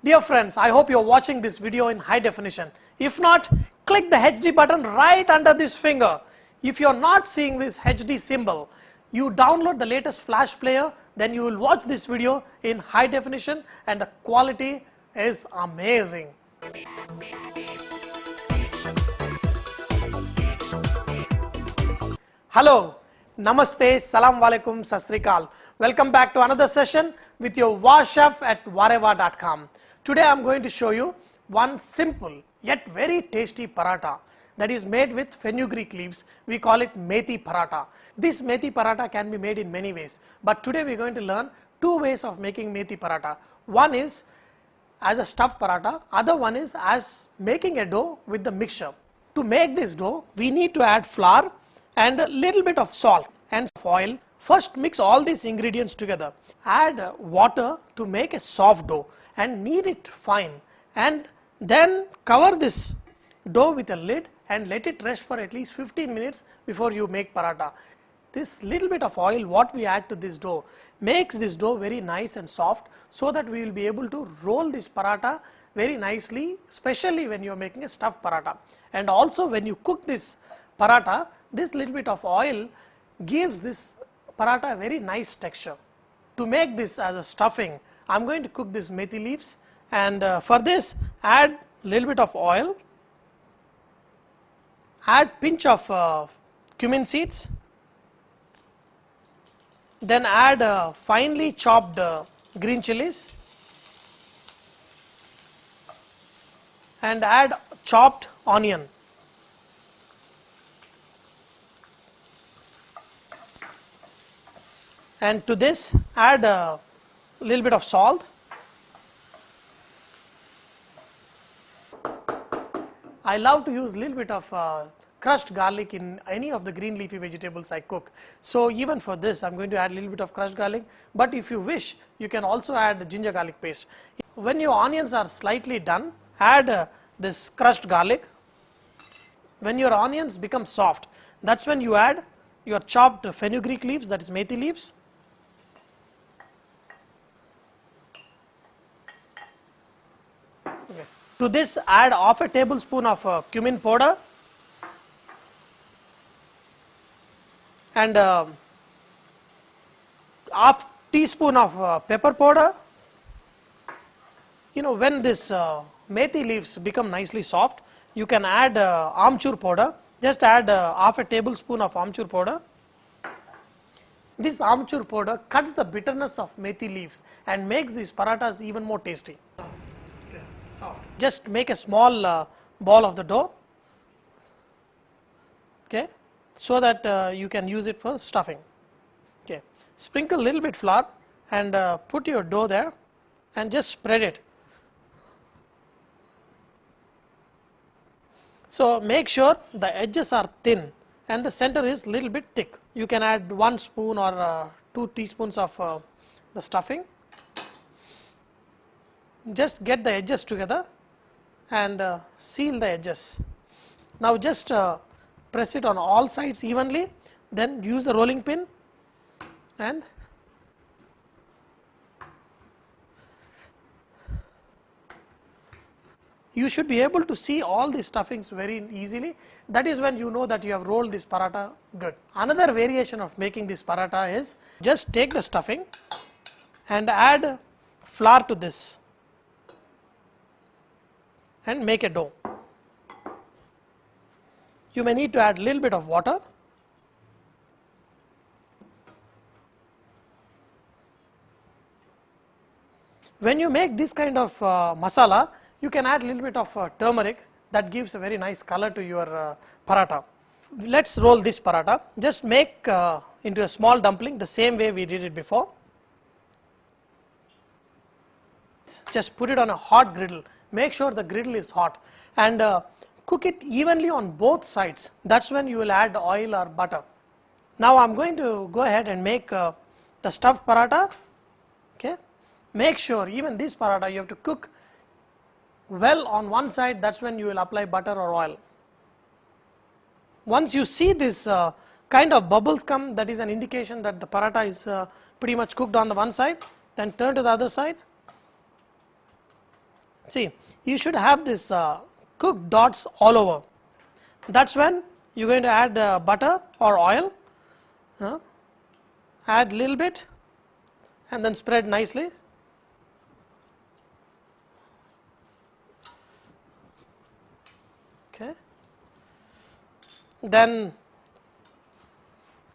Dear friends, I hope you are watching this video in high definition. If not, click the HD button right under this finger. If you are not seeing this HD symbol, you download the latest Flash player, then you will watch this video in high definition and the quality is amazing. Hello, Namaste, Salam Walaikum, Sat Sri Akal. Welcome back to another session with your War Chef at Wareva.com. Today I am going to show you one simple yet very tasty paratha that is made with fenugreek leaves. We call it Methi paratha. This Methi paratha can be made in many ways, but today we are going to learn two ways of making Methi paratha. One is as a stuffed paratha, other one is as making a dough with the mixture. To make this dough, we need to add flour and a little bit of salt and oil. First mix all these ingredients together. Add water to make a soft dough and knead it fine, and then cover this dough with a lid and let it rest for at least 15 minutes before you make paratha. This little bit of oil what we add to this dough makes this dough very nice and soft, so that we will be able to roll this paratha very nicely, especially when you are making a stuffed paratha. And also when you cook this paratha, this little bit of oil gives this paratha a very nice texture. To make this as a stuffing, I am going to cook this methi leaves, and for this add little bit of oil, add pinch of cumin seeds, then add finely chopped green chilies and add chopped onion. And to this add a little bit of salt. I love to use a little bit of crushed garlic in any of the green leafy vegetables I cook. So even for this I am going to add a little bit of crushed garlic, but if you wish you can also add ginger garlic paste. When your onions are slightly done, add this crushed garlic. When your onions become soft, that's when you add your chopped fenugreek leaves, that is methi leaves. Okay. To this add half a tablespoon of cumin powder and half teaspoon of pepper powder. You know, when this methi leaves become nicely soft, you can add amchur powder. Just add half a tablespoon of amchur powder. This amchur powder cuts the bitterness of methi leaves and makes these parathas even more tasty. Just make a small ball of the dough, okay, so that you can use it for stuffing. Okay, sprinkle a little bit flour and put your dough there and just spread it. So make sure the edges are thin and the center is little bit thick. You can add 1 spoon or 2 teaspoons of the stuffing. Just get the edges together and seal the edges. Now just press it on all sides evenly, then use the rolling pin and you should be able to see all the stuffings very easily. That is when you know that you have rolled this paratha good. Another variation of making this paratha is just take the stuffing and add flour to this and make a dough. You may need to add a little bit of water. When you make this kind of masala, you can add a little bit of turmeric. That gives a very nice color to your paratha. Let's roll this paratha. Just make into a small dumpling the same way we did it before. Just put it on a hot griddle. Make sure the griddle is hot and cook it evenly on both sides. That's when you will add oil or butter. Now I am going to go ahead and make the stuffed paratha. Okay. Make sure even this paratha you have to cook well on one side. That's when you will apply butter or oil. Once you see this kind of bubbles come, that is an indication that the paratha is pretty much cooked on the one side. Then turn to the other side See, you should have this cooked dots all over. That's when you're going to add butter or oil, add little bit and then spread nicely. Okay. Then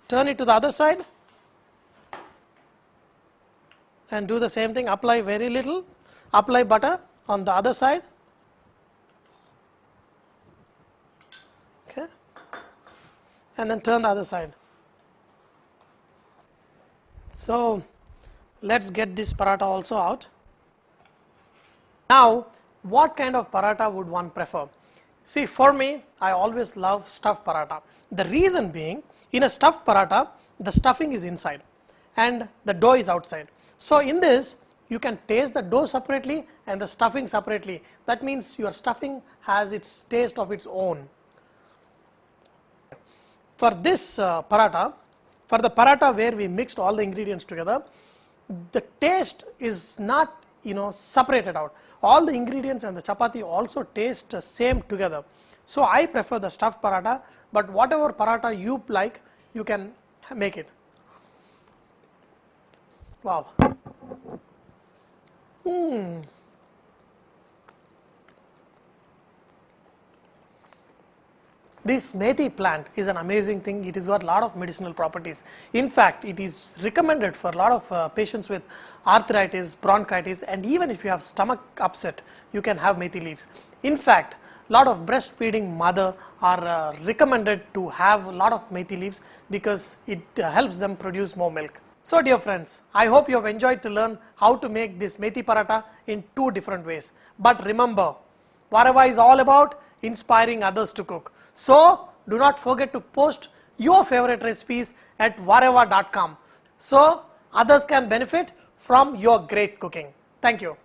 turn it to the other side and do the same thing, apply very little, apply butter on the other side. Okay. And then turn the other side. So let's get this paratha also out. Now, what kind of paratha would one prefer? See, for me, I always love stuffed paratha. The reason being, in a stuffed paratha, the stuffing is inside and the dough is outside. So in this, you can taste the dough separately and the stuffing separately. That means your stuffing has its taste of its own. For this paratha, for the paratha where we mixed all the ingredients together, the taste is not separated out. All the ingredients and the chapati also taste same together. So I prefer the stuffed paratha, but whatever paratha you like, you can make it. Wow. This Methi plant is an amazing thing. It has got a lot of medicinal properties. In fact, it is recommended for a lot of patients with arthritis, bronchitis, and even if you have stomach upset, you can have Methi leaves. In fact, a lot of breastfeeding mother are recommended to have a lot of Methi leaves because it helps them produce more milk. So dear friends, I hope you have enjoyed to learn how to make this Methi paratha in 2 different ways. But remember, Vareva is all about inspiring others to cook. So do not forget to post your favorite recipes at vareva.com so others can benefit from your great cooking. Thank you.